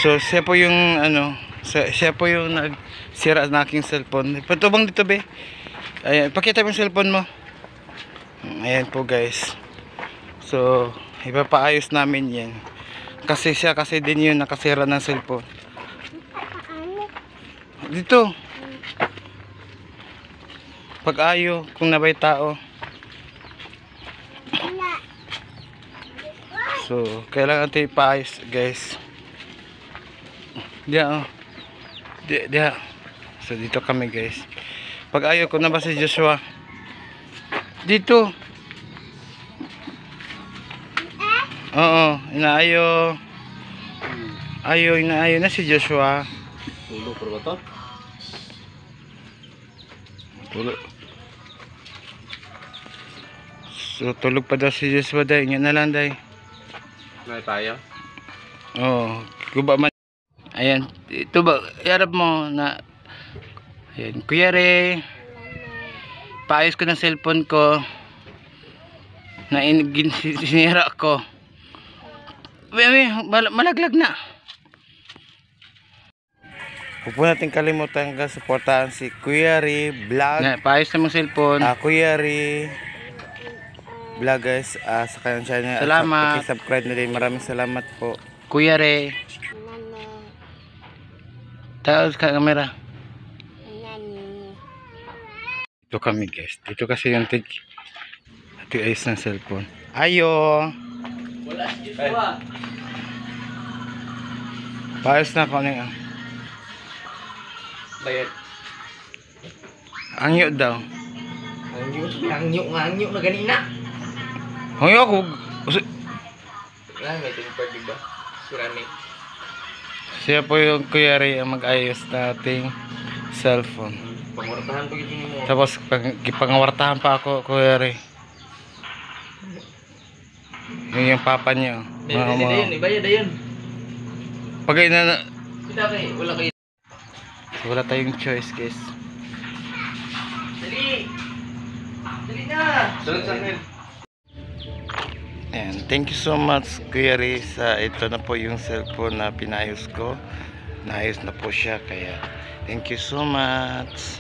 So siya po yung ano, siya po yung nagsira ng aking cellphone. Patubang dito be. Ayan, pakita mo yung cellphone mo. Ayan po guys. So ipapaayos namin yan. Kasi siya kasi din yun nakasira ng cellphone. Dito. Pag-ayo kung nabay tao. So kailangan natin ipaayos guys. Diyan oh. Diyan. So dito kami guys. Pag-ayo ko na ba si Joshua? Dito. Oo, inaayo. Inaayo na si Joshua. Tulog pa ba to? Tulog. So tulog pa daw si Joshua day. Ingat na lang day. May tayo? Oo, guba man. Ayan, ito ba, yarap mo na, ayan, Kuya Re, paayos ko ng cellphone ko, na sinira ko. Malaglag na. Huwag po natin kalimutan ka supportahan si Kuya Re Vlog. Paayos na mong cellphone. Kuya Re Vlog guys, sa kanyang channel. Salamat. Subscribe na din. Maraming salamat po. Kuya Re. Taos ka kamera. Dito kami guys. Dito kasi yung ito ayos ng cellphone. Ayo. Wala si Joshua. Paayos na ko na. Bayad. Angyo daw. Angyo na ganina. Angyo ako. Wala, may temper diba? Ceramic. Siya po yung Kuya Ray ang mag-ayos na ating cellphone. Pangwartahan pa gito mo. Tapos pangawartahan pa ako Kuya Ray. Yung papa niya. Ibayad yun. Pagay na. Wala kayo. So, wala tayong choice guys. Dali! Dali na! Sunod sa akin. And thank you so much Kuya Ray sa ito na po yung cellphone na pinayos ko. Naayos na po siya kaya thank you so much.